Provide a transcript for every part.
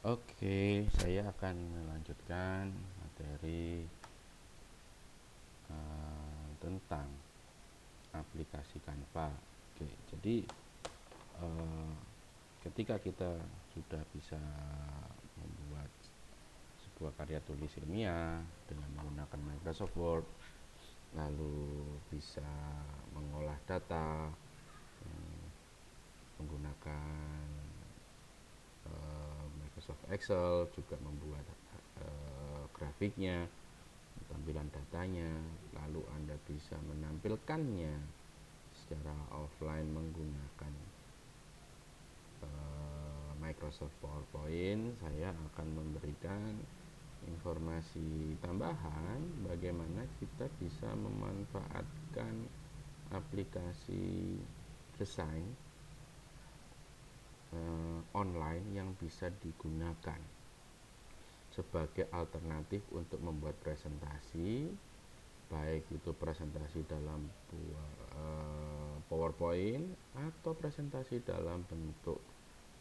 Oke, saya akan melanjutkan materi tentang aplikasi Canva. Oke, jadi eh, ketika kita sudah bisa membuat sebuah karya tulis ilmiah dengan menggunakan Microsoft Word, lalu bisa mengolah data menggunakan Microsoft Excel, juga membuat grafiknya, tampilan datanya, lalu Anda bisa menampilkannya secara offline menggunakan Microsoft PowerPoint. Saya akan memberikan informasi tambahan bagaimana kita bisa memanfaatkan aplikasi desain online yang bisa digunakan sebagai alternatif untuk membuat presentasi, baik itu presentasi dalam PowerPoint atau presentasi dalam bentuk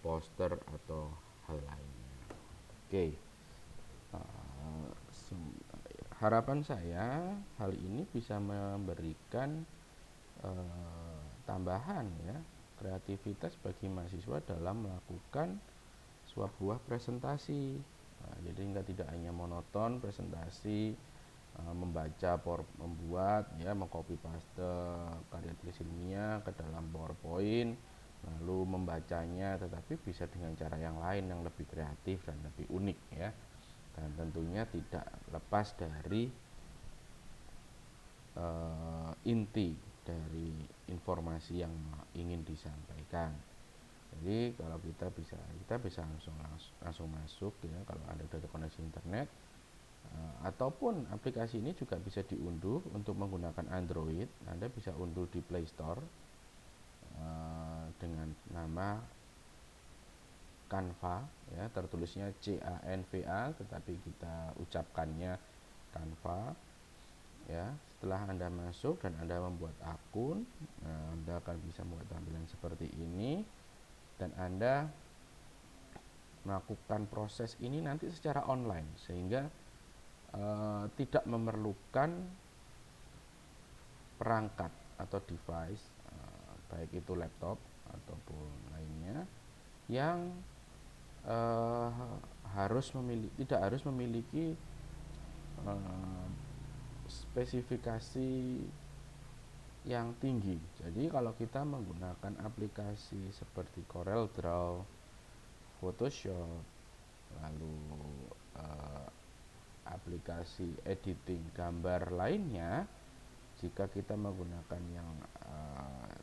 poster atau hal lainnya. Oke, uh, harapan saya hal ini bisa memberikan tambahan ya kreativitas bagi mahasiswa dalam melakukan sebuah presentasi. Nah, jadi tidak hanya monoton presentasi, membaca, membuat, ya, mengcopy paste karya tulis ilmiah ke dalam PowerPoint, lalu membacanya, tetapi bisa dengan cara yang lain yang lebih kreatif dan lebih unik ya. Dan tentunya tidak lepas dari inti dari informasi yang ingin disampaikan. Jadi kalau kita bisa langsung masuk ya, kalau ada dari koneksi internet, ataupun aplikasi ini juga bisa diunduh untuk menggunakan Android. Anda bisa unduh di Play Store dengan nama Canva ya, tertulisnya Canva tetapi kita ucapkannya Canva ya. Setelah Anda masuk dan Anda membuat akun, Anda akan bisa membuat tampilan seperti ini, dan Anda melakukan proses ini nanti secara online sehingga tidak memerlukan perangkat atau device, baik itu laptop ataupun lainnya, yang eh, tidak harus memiliki eh, spesifikasi yang tinggi. Jadi kalau kita menggunakan aplikasi seperti CorelDRAW, Photoshop, lalu eh, aplikasi editing gambar lainnya, jika kita menggunakan yang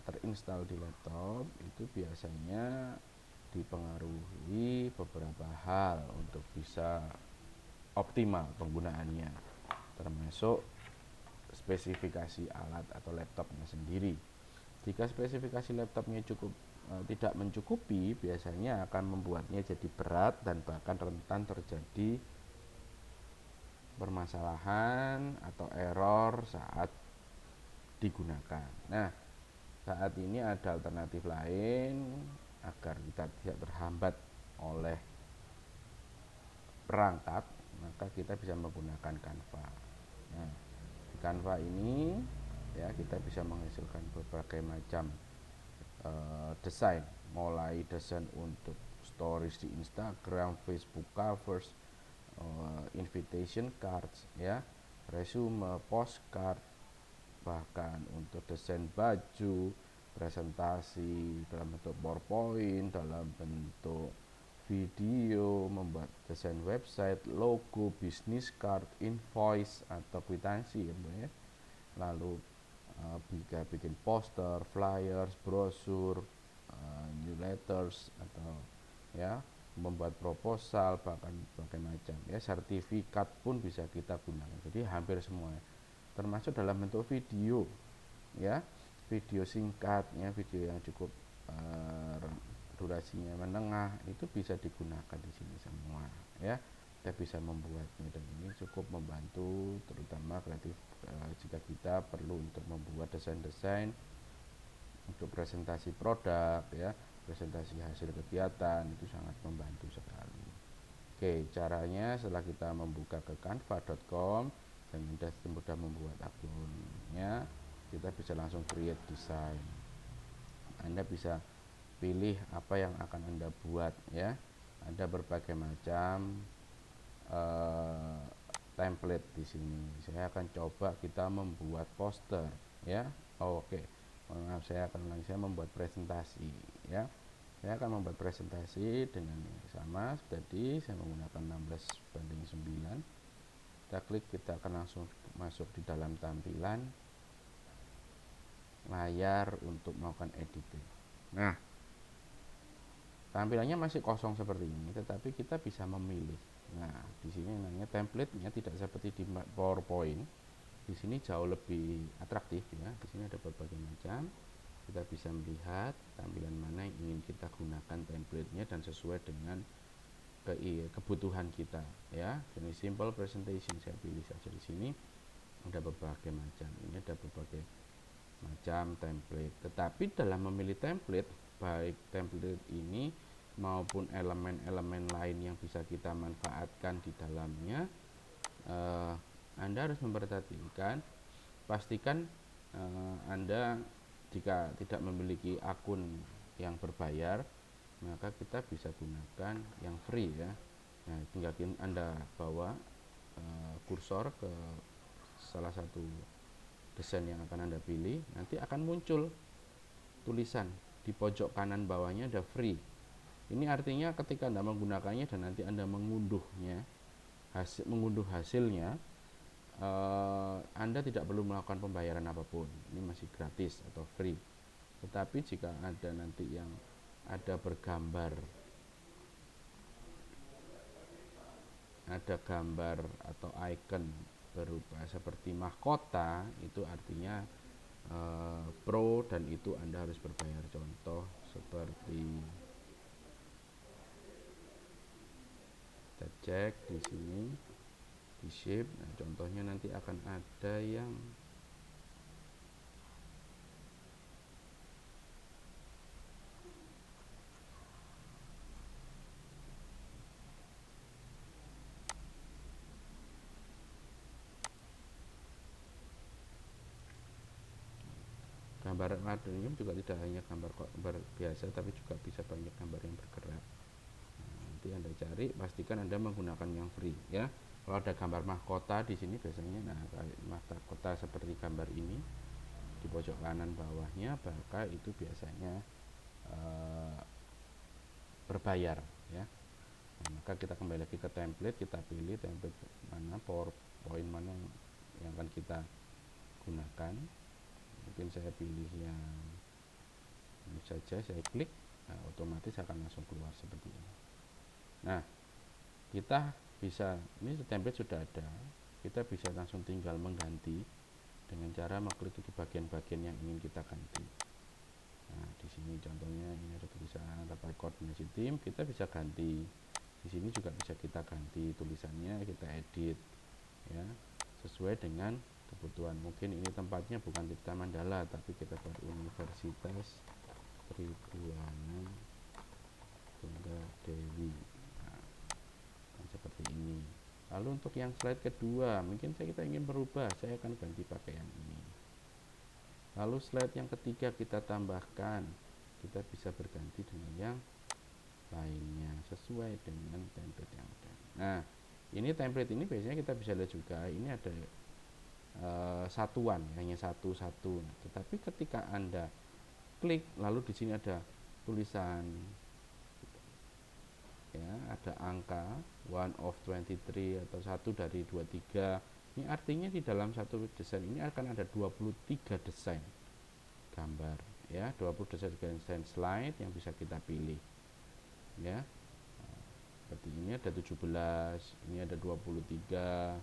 terinstall di laptop, itu biasanya dipengaruhi beberapa hal untuk bisa optimal penggunaannya, termasuk spesifikasi alat atau laptopnya sendiri. Jika spesifikasi laptopnya tidak mencukupi, biasanya akan membuatnya jadi berat dan bahkan rentan terjadi permasalahan atau error saat digunakan. Nah, saat ini ada alternatif lain agar kita tidak terhambat oleh perangkat, maka kita bisa menggunakan Canva. Nah, di Canva ini ya kita bisa menghasilkan berbagai macam desain, mulai desain untuk stories di Instagram, Facebook covers, invitation cards ya, resume, postcard, bahkan untuk desain baju, presentasi dalam bentuk PowerPoint, dalam bentuk video, membuat desain website, logo, bisnis card, invoice atau kwitansi ya, lalu bikin poster, flyers, brosur, newsletters, atau ya membuat proposal, bahkan berbagai macam ya, sertifikat pun bisa kita gunakan. Jadi hampir semuanya, termasuk dalam bentuk video ya, video singkatnya, video yang cukup durasinya menengah, itu bisa digunakan di sini semua ya. Kita bisa membuatnya, dan ini cukup membantu terutama kreatif jika kita perlu untuk membuat desain-desain untuk presentasi produk ya, presentasi hasil kegiatan, itu sangat membantu sekali. Oke, caranya setelah kita membuka ke canva.com dan mudah membuat akunnya, kita bisa langsung create design. Anda bisa pilih apa yang akan Anda buat ya. Ada berbagai macam template di sini. Saya akan coba kita membuat poster ya. Oke. Maaf, saya membuat presentasi ya. Saya akan membuat presentasi dengan yang sama tadi. Saya menggunakan 16:9. Kita klik, kita akan langsung masuk di dalam tampilan layar untuk melakukan editing. Nah, tampilannya masih kosong seperti ini, tetapi kita bisa memilih. Nah, di sini namanya template-nya tidak seperti di PowerPoint. Di sini jauh lebih atraktif ya. Di sini ada berbagai macam. Kita bisa melihat tampilan mana yang ingin kita gunakan template-nya dan sesuai dengan kebutuhan kita ya. Jadi simple presentation saya pilih saja di sini. Ada berbagai macam. Ini ada berbagai macam template. Tetapi dalam memilih template, baik template ini maupun elemen-elemen lain yang bisa kita manfaatkan di dalamnya, Anda harus memperhatikan, pastikan Anda jika tidak memiliki akun yang berbayar, maka kita bisa gunakan yang free ya. Nah, tinggal Anda bawa kursor ke salah satu desain yang akan Anda pilih, nanti akan muncul tulisan di pojok kanan bawahnya ada free. Ini artinya ketika Anda menggunakannya dan nanti Anda mengunduhnya, mengunduh hasilnya, Anda tidak perlu melakukan pembayaran apapun. Ini masih gratis atau free. Tetapi jika ada nanti yang ada bergambar, ada gambar atau icon berupa seperti mahkota, itu artinya pro dan itu Anda harus berbayar. Contoh seperti kita cek di sini di shape. Nah, contohnya nanti akan ada yang gambar radonium juga tidak hanya gambar biasa, tapi juga bisa banyak gambar yang bergerak. Nah, nanti Anda cari, pastikan Anda menggunakan yang free ya. Kalau ada gambar mahkota di sini biasanya, nah mahkota seperti gambar ini di pojok kanan bawahnya, maka itu biasanya berbayar ya. Nah, maka kita kembali lagi ke template, kita pilih template mana, PowerPoint mana yang akan kita gunakan. Mungkin saya pilih yang ini saja, saya klik, nah, otomatis akan langsung keluar seperti ini. Nah, kita bisa, ini template sudah ada, kita bisa langsung tinggal mengganti dengan cara mengklik di bagian-bagian yang ingin kita ganti. Nah, di sini contohnya ini ada tulisan rapat koordinasi tim, kita bisa ganti. Di sini juga bisa kita ganti tulisannya, kita edit ya, sesuai dengan kebutuhan. Mungkin ini tempatnya bukan Tirta Mandala, tapi kita buat Universitas Tribhuwana Tunggal Dewi. Nah, seperti ini. Lalu untuk yang slide kedua, mungkin kita ingin berubah, saya akan ganti pakaian ini. Lalu slide yang ketiga kita tambahkan, kita bisa berganti dengan yang lainnya sesuai dengan template yang ada. Nah, ini template ini biasanya kita bisa lihat juga, ini ada satuan, hanya satu-satu. Tetapi ketika Anda klik, lalu di sini ada tulisan ya, ada angka 1 of 23 atau 1 dari 23. Ini artinya di dalam satu desain ini akan ada 23 desain gambar ya, 20 desain slide yang bisa kita pilih ya. Seperti ini ada 17, ini ada 23,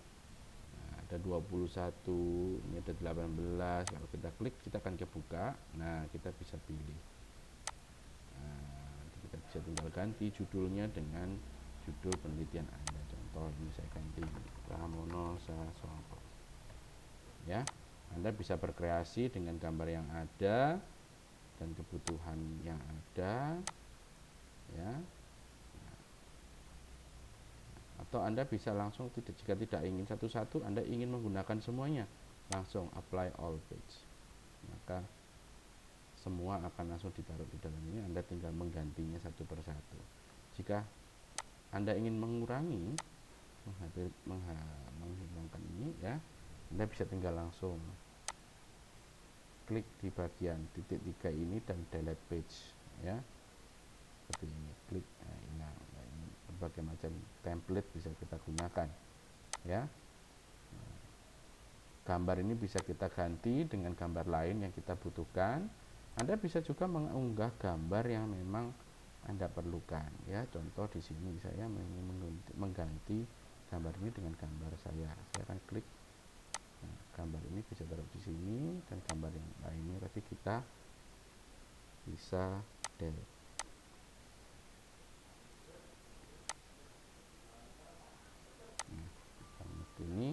ada 21, ini ada 18. Kalau kita klik kita akan kebuka. Nah, kita bisa pilih. Nah, kita bisa tinggal ganti judulnya dengan judul penelitian Anda. Contoh ini saya ganti Pramono Sasongko. Ya, Anda bisa berkreasi dengan gambar yang ada dan kebutuhan yang ada ya. Atau Anda bisa langsung jika tidak ingin satu-satu, Anda ingin menggunakan semuanya, langsung apply all page, maka semua akan langsung ditaruh di dalam ini. Anda tinggal menggantinya satu persatu. Jika Anda ingin mengurangi, menghilangkan ini ya, Anda bisa tinggal langsung klik di bagian titik 3 ini dan delete page ya, seperti ini, klik, nah, ini berbagai macam template bisa kita gunakan ya. Gambar ini bisa kita ganti dengan gambar lain yang kita butuhkan. Anda bisa juga mengunggah gambar yang memang Anda perlukan ya. Contoh di sini saya ingin mengganti gambar ini dengan gambar saya akan klik. Nah, gambar ini bisa taruh di sini, dan gambar yang lainnya tadi kita bisa delete. Nah, seperti ini.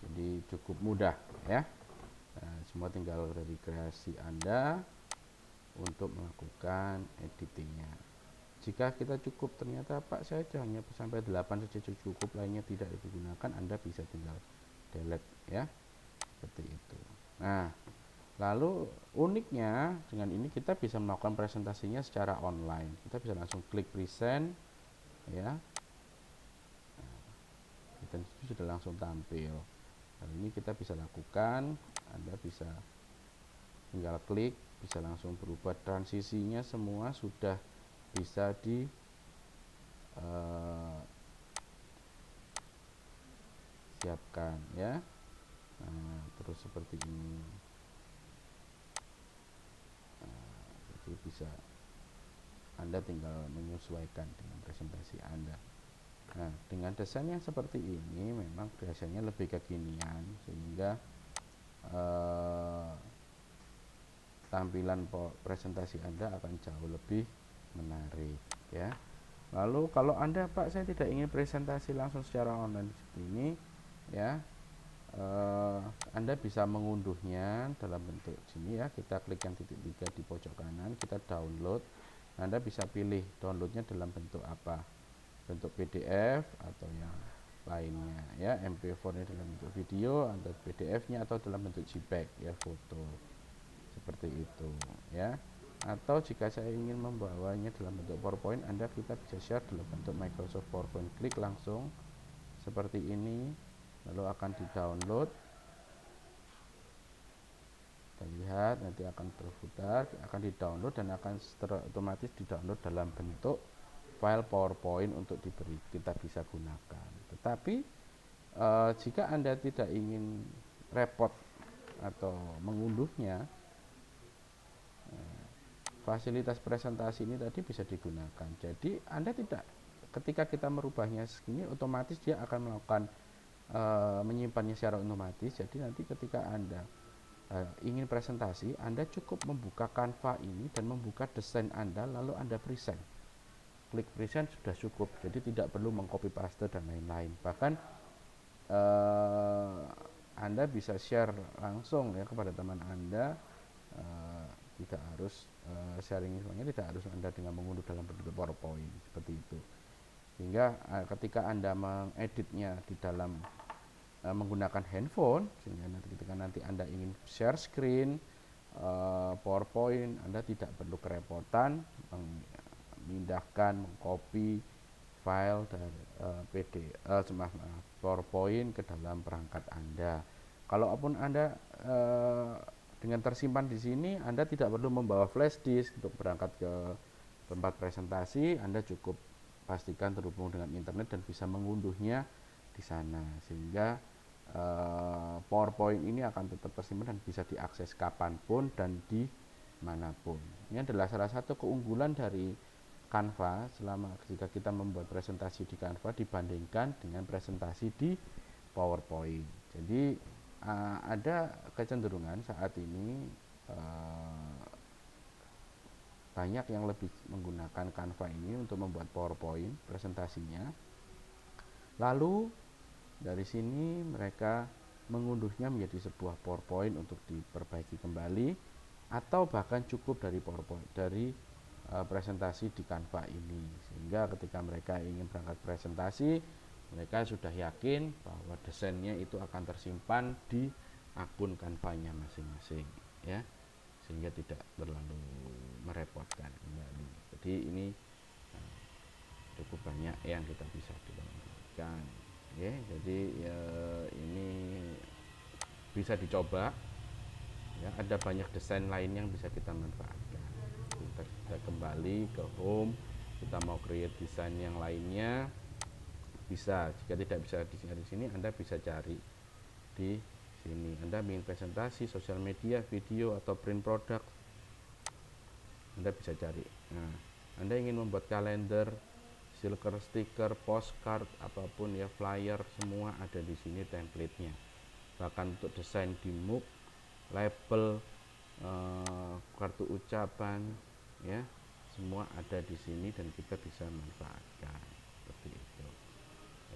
Jadi cukup mudah ya. Nah, semua tinggal dari kreasi Anda untuk melakukan editingnya. Jika kita cukup, ternyata Pak saya hanya sampai 8 saja cukup, lainnya tidak digunakan, Anda bisa tinggal delete ya, seperti itu. Nah, lalu uniknya dengan ini kita bisa melakukan presentasinya secara online. Kita bisa langsung klik present ya, dan itu sudah langsung tampil. Hal ini kita bisa lakukan, Anda bisa tinggal klik, bisa langsung berubah, transisinya semua sudah bisa siapkan ya. Nah, terus seperti ini. Nah, jadi bisa Anda tinggal menyesuaikan dengan presentasi Anda. Nah, dengan desain yang seperti ini memang biasanya lebih kekinian, sehingga tampilan presentasi Anda akan jauh lebih menarik ya. Lalu kalau Anda, Pak saya tidak ingin presentasi langsung secara online seperti ini ya, Anda bisa mengunduhnya dalam bentuk sini ya. Kita klik yang titik 3 di pojok kanan, kita download. Anda bisa pilih downloadnya dalam bentuk apa, bentuk PDF atau yang lainnya ya, MP4 nya dalam bentuk video, atau PDF nya atau dalam bentuk JPEG ya, foto, seperti itu ya. Atau jika saya ingin membawanya dalam bentuk PowerPoint, Anda kita bisa share dalam bentuk Microsoft PowerPoint, klik langsung seperti ini, lalu akan di download. Kita lihat nanti akan terputar, akan di download dan akan otomatis di download dalam bentuk file PowerPoint untuk kita bisa gunakan. Tetapi jika Anda tidak ingin repot atau mengunduhnya, fasilitas presentasi ini tadi bisa digunakan. Jadi Anda tidak, ketika kita merubahnya segini, otomatis dia akan melakukan menyimpannya secara otomatis. Jadi nanti ketika Anda ingin presentasi, Anda cukup membuka Canva ini dan membuka desain Anda, lalu Anda present. Klik present sudah cukup. Jadi tidak perlu mengcopy paste dan lain-lain. Bahkan Anda bisa share langsung ya kepada teman Anda. Tidak harus sharing semuanya, tidak harus Anda dengan mengunduh dalam bentuk PowerPoint seperti itu. Sehingga ketika Anda mengeditnya di dalam menggunakan handphone, sehingga ketika nanti Anda ingin share screen PowerPoint, Anda tidak perlu kerepotan memindahkan, mengcopy file dari PowerPoint ke dalam perangkat Anda. Kalaupun Anda dengan tersimpan di sini, Anda tidak perlu membawa flash disk untuk berangkat ke tempat presentasi. Anda cukup pastikan terhubung dengan internet dan bisa mengunduhnya di sana, sehingga PowerPoint ini akan tetap tersimpan dan bisa diakses kapanpun dan dimanapun. Ini adalah salah satu keunggulan dari Canva jika kita membuat presentasi di Canva dibandingkan dengan presentasi di PowerPoint. Jadi ada kecenderungan saat ini banyak yang lebih menggunakan Canva ini untuk membuat PowerPoint presentasinya. Lalu dari sini mereka mengunduhnya menjadi sebuah PowerPoint untuk diperbaiki kembali, atau bahkan cukup dari PowerPoint, dari presentasi di Canva ini, sehingga ketika mereka ingin berangkat presentasi, mereka sudah yakin bahwa desainnya itu akan tersimpan di akun Canva-nya masing-masing, ya, sehingga tidak terlalu merepotkan kembali. Jadi ini cukup banyak yang kita bisa lakukan, ya. Jadi ya, ini bisa dicoba, ya. Ada banyak desain lain yang bisa kita manfaatkan. Kita kembali ke home, kita mau create desain yang lainnya, bisa. Jika tidak bisa di sini, Anda bisa cari di sini. Anda ingin presentasi, sosial media, video, atau print produk, Anda bisa cari. Nah, Anda ingin membuat kalender, stiker, postcard, apapun ya, flyer, semua ada di sini template-nya. Bahkan untuk desain di MOOC, label, kartu ucapan, ya, semua ada di sini dan kita bisa manfaatkan seperti itu,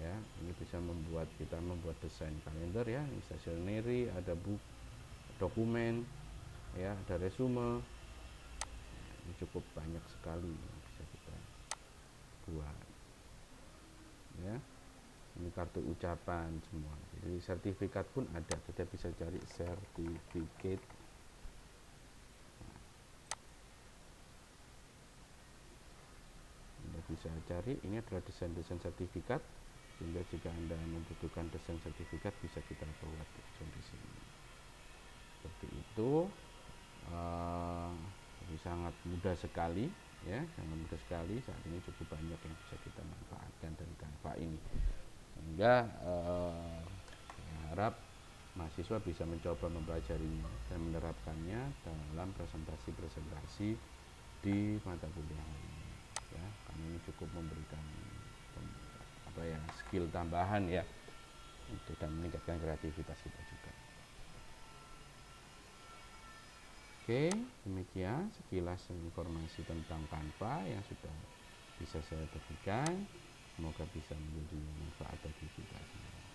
ya. Ini bisa membuat kita membuat desain kalender, ya, ini stationery, ada buku, dokumen, ya, ada resume. Ini cukup banyak sekali yang bisa kita buat, ya. Ini kartu ucapan semua. Jadi sertifikat pun ada, kita bisa cari sertifikat. Anda bisa cari, ini adalah desain-desain sertifikat, sehingga jika Anda membutuhkan desain sertifikat bisa kita buat di sini. Seperti itu. Jadi sangat mudah sekali, ya, sangat mudah sekali. Saat ini cukup banyak yang bisa kita manfaatkan dari Canva ini, sehingga saya harap mahasiswa bisa mencoba mempelajarinya dan menerapkannya dalam presentasi di mata kuliah ini, ya, karena ini cukup memberikan skill tambahan, ya, untuk dan meningkatkan kreativitas kita juga. Oke, demikian sekilas informasi tentang Canva yang sudah bisa saya bagikan. Semoga bisa menjadi manfaat bagi kita semua.